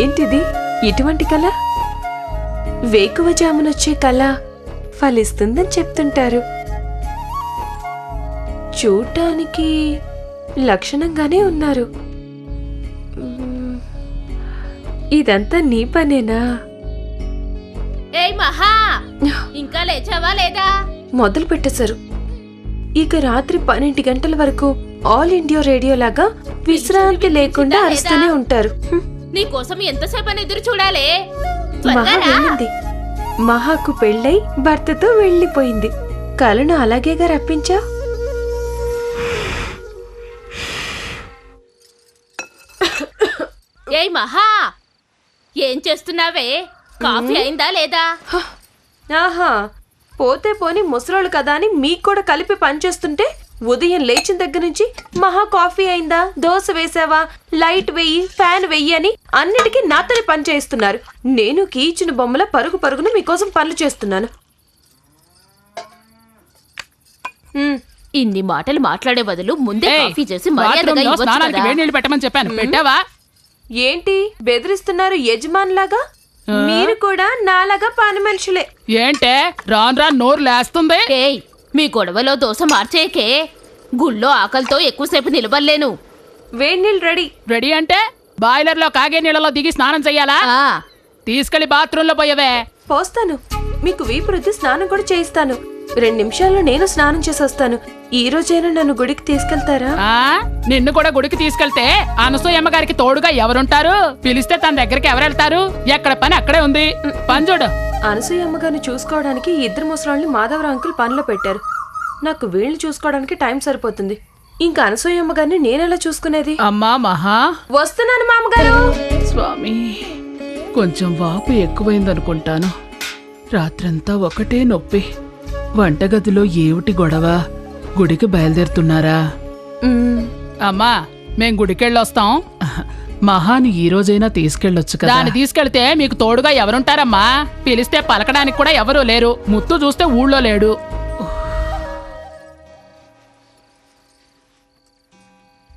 ఏంటిది? ఇటువంటి కళ? వేకువజామునొచ్చే కళ ఫలిస్తుందని చెప్తుంటారు. చూడటానికి లక్షణంగానే ఉన్నారు. ఇదంతా నీ పనేనా? ఏయ్ మహా, ఇంకా లేచావా లేదా? మొదలు పెట్టేశారు. ఇక రాత్రి 12 గంటల వరకు ఆల్ ఇండియా రేడియో లాగా విశ్రాంతి లేకుండా అరుస్తూనే ఉంటారు. నీకోసం ఎంతసేపని ఎదురు చూడాలి? మహా వెళ్ళింది. మహాకు పెళ్ళై భర్తతో వెళ్ళిపోయింది. కలను అలాగేగా రప్పించా. ఏయ్ మహా, ఏం చేస్తున్నావే? కాఫీ అయిందా లేదా? ఆహా, పోతే పోని ముసలోళ్ళు కదా అని మీకు కూడా కలిపి పనిచేస్తుంటే ఉదయం లేచిన దగ్గర నుంచి మహా కాఫీ అయిందా, దోశ వేసావా, లైట్ వెయ్యి, ఫ్యాన్ వెయ్యి అని అన్నిటికీ నాతోనే పని చేయిస్తున్నారు. నేను కీచిన బొమ్మల పరుగు పరుగును మీకోసం పనులు చేస్తున్నాను. ఇన్ని మాటలు మాట్లాడే బదులు ముందే కాఫీ చేసి మర్యాదగా ఇవ్వచ్చు కదా. వేడి నీళ్ళు పెట్టమని చెప్పాను, పెట్టావా? ఏంటి బెదిరిస్తున్నారు యజమానులాగా? మీరు కూడా నాలాగా పని మనుషులే. ఏంటే రాను రాను నోరు లేస్తుంది? ఏయ్, మీ గొడవలో దోశ మార్చేకే. గుళ్ళో ఆకలితో ఎక్కువసేపు నిలబడలేను. వేడి నీళ్ళు రెడీ. రెడీ అంటే బాయిలర్ లో కాగే నీళ్ళలో దిగి స్నానం చెయ్యాలా? తీసుకెళ్లి బాత్రూమ్ లో పోయవే. పోస్తాను. మీకు వీపు రుద్ది స్నానం కూడా చేయిస్తాను. 2 నిమిషాల్లో నేను స్నానం చేసి వస్తాను. ఈ రోజైనా నన్ను గుడికి తీసుకెళ్తారా? నిన్ను కూడా గుడికి తీసుకెళ్తే అనసూయమ్మ గారికి తోడుగా ఎవరుంటారు? పిలిస్తే తన దగ్గరికి ఎవరు వెళ్తారు? ఎక్కడ పని అక్కడే ఉంది. పని చూడు. అనసూయమ్మ గారిని చూసుకోవడానికి 2 ముసలాళ్ళని మాధవరావు అంకుల్ పనిలో పెట్టారు. నాకు వీళ్ళని చూసుకోవడానికి టైం సరిపోతుంది. ఇంకా అనసూయమ్మ గారిని నేనెలా చూసుకునేది? అమ్మా మహా, వస్తున్నాను మామగారు. స్వామి, కొంచెం వాపు ఎక్కువైందనుకుంటాను. రాత్రంతా ఒకటే నొప్పి. వంటగదిలో ఏమిటి గొడవ? గుడికి బయలుదేరుతున్నారా? అమ్మా, మేం గుడికెళ్ళొస్తాం. మహాని ఈ రోజైనా తీసుకెళ్ళొచ్చు కదా. దాన్ని తీసుకెళ్తే మీకు తోడుగా ఎవరుంటారమ్మా? పిలిస్తే పలకడానికి కూడా ఎవరూ లేరు. ముత్తు చూస్తే ఊళ్ళో లేడు.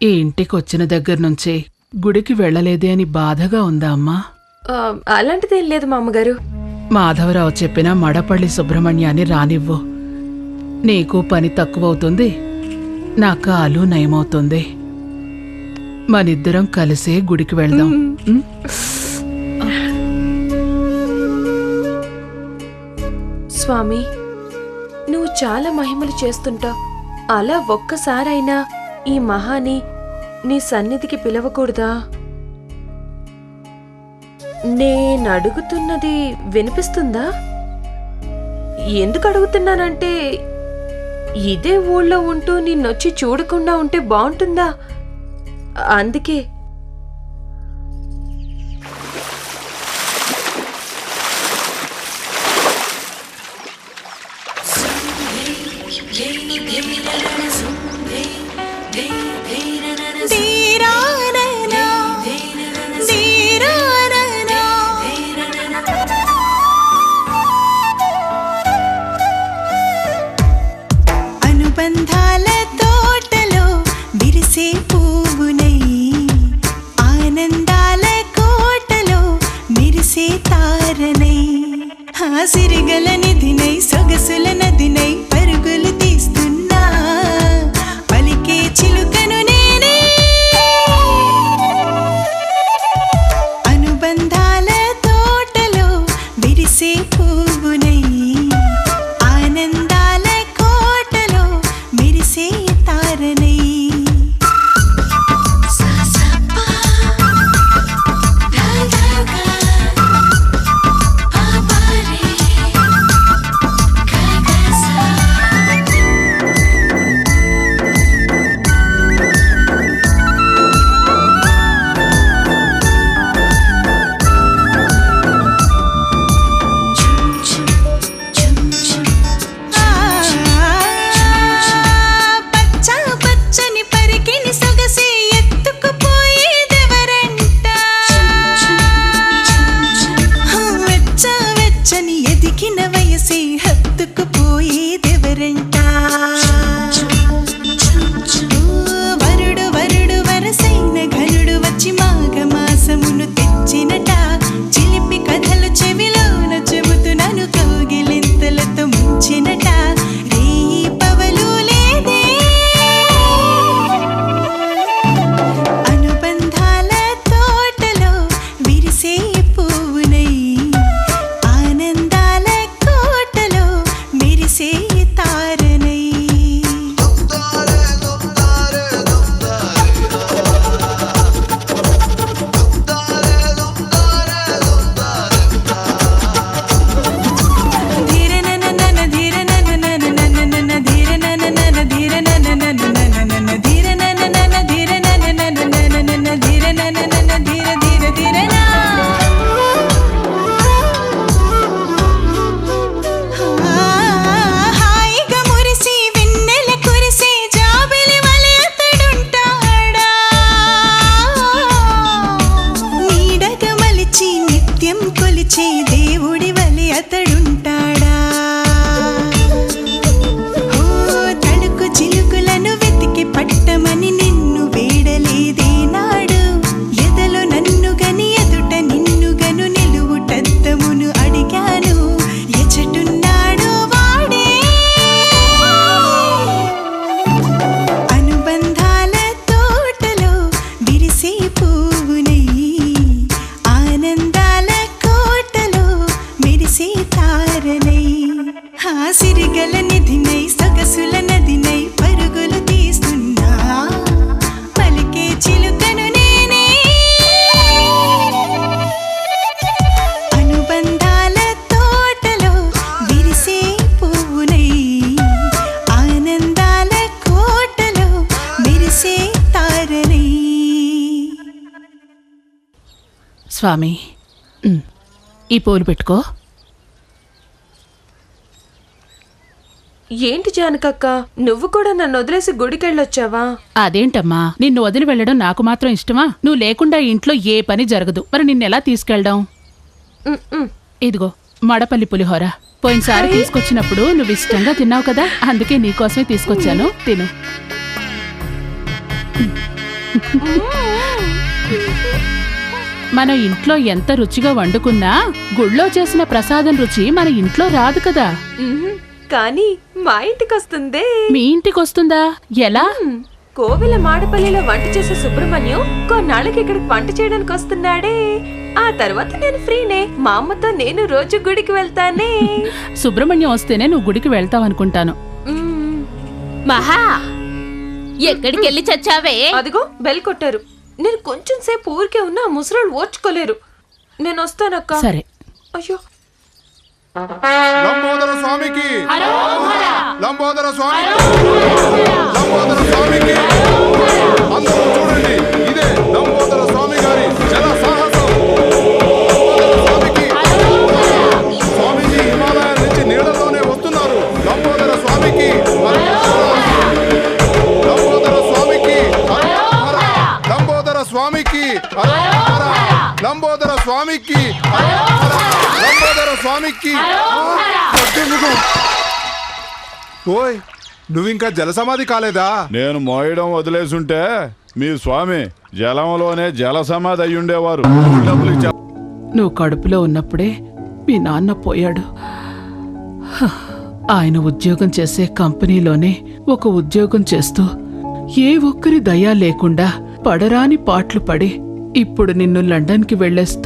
ఈ ఇంటికి వచ్చిన దగ్గర నుంచి గుడికి వెళ్ళలేదే అని బాధగా ఉందా అమ్మా? అలాంటిదేం లేదు మామగారు. మాధవరావు చెప్పిన మడపల్లి సుబ్రహ్మణ్యాన్ని రానివ్వు. నీకు పని తక్కువవుతుంది, నా కాలు నయమవుతుంది. మనిద్దరం కలిసే గుడికి వెళ్దాం. స్వామి, నువ్వు చాలా మహిమలు చేస్తుంటావు. అలా ఒక్కసారైనా ఈ మహాని నీ సన్నిధికి పిలవకూడదా? నేనడుగుతున్నది వినిపిస్తుందా? ఎందుకు అడుగుతున్నానంటే, ఇదే ఊళ్ళో ఉంటూ నిన్నొచ్చి చూడకుండా ఉంటే బాగుంటుందా? అందుకే. అనుబంధాల తోటలో విరిసే పువ్వునై అతడుంటాడా ఓ తడుకు చిలుకులను వెతికి పట్టమని నిన్ను వేడలేదే నాడు ఎదలో నన్ను గని ఎదుట నిన్ను గను నిలువుటద్దమును అడిగాను ఎచటున్నాడు వాడే అనుబంధాల తోటలో విరిసే పువ్వునై ఆనందాల కోటలో మెరిసే తారనై ఆ సిరిగల నిధినై సొగసుల నదినై పరుగులు తీస్తున్నా పలికే చిలుకను నేనే అనుబంధాల తోటలో విరిసే పువ్వునై ఆనందాల కోటలో మెరిసే తారనై. స్వామి ఈ పూలు పెట్టుకో. ఏంటి జానకక్క, నువ్వు కూడా నన్ను వదిలేసి గుడికెళ్ళొచ్చావా? అదేంటమ్మా, నిన్ను వదిలి వెళ్ళడం నాకు మాత్రం ఇష్టమా? నువ్వు లేకుండా ఇంట్లో ఏ పని జరగదు. మరి నిన్నెలా తీసుకెళ్దాం? ఇదిగో మడపల్లి పులిహోర. పోయినసారి తీసుకొచ్చినప్పుడు నువ్వు ఇష్టంగా తిన్నావు కదా, అందుకే నీకోసమే తీసుకొచ్చాను. తిను. మన ఇంట్లో ఎంత రుచిగా వండుకున్నా గుళ్ళో చేసిన ప్రసాదం రుచి మన ఇంట్లో రాదు కదా. కానీ మా ఇంటికి వస్తుందే. మీ ఇంటికి వస్తుందా? ఎలా? కోవెల మాడపల్లిలో వంట చేసే సుబ్రహ్మణ్యం కొన్నాళ్ళకి ఇక్కడికి వంట చేయడానికి వస్తున్నాడే. ఆ తర్వాత నేను ఫ్రీనే. మా అమ్మతో నేను రోజు గుడికి వెళ్తానే. సుబ్రహ్మణ్యం వస్తేనే నువ్వు గుడికి వెళ్తావనుకుంటాను. మహా ఎక్కడికి వెళ్ళి చచ్చావే? అదిగో బెల్ కొట్టారు. నేను కొంచెం సేపు ఊరికే ఉన్నా ముసలోళ్ళు ఓర్చుకోలేరు. నేను వస్తానక్క. సరే. అయ్యో, లంబోదర స్వామికి లంబోదర స్వామికి లంబోదర స్వామికి అందరూ చూడండి, ఇదే లంబోదర స్వామి గారి జల సాహసం. లంబోదర స్వామికి స్వామీజీ హిమాలయాల నుంచి నీడలోనే వస్తున్నారు. లంబోదర స్వామికి లంబోదర స్వామికి లంబోదర స్వామికి లంబోదర స్వామికి లంబోదర స్వామికి. ఓయ్, నువ్వింకా జలసమాధి కాలేదా? నేను మోయడం వదిలేసుంటే మీ స్వామి జలంలోనే జలసమాధి అయ్యుండేవారు. డబ్బులు ఇచ్చా. నువ్వు కడుపులో ఉన్నప్పుడే మీ నాన్న పోయాడు. ఆయన ఉద్యోగం చేసే కంపెనీలోనే ఒక ఉద్యోగం చేస్తూ ఏ ఒక్కరి దయా లేకుండా పడరాని పాట్లు పడి ఇప్పుడు నిన్ను లండన్కి వెళ్లేస్తా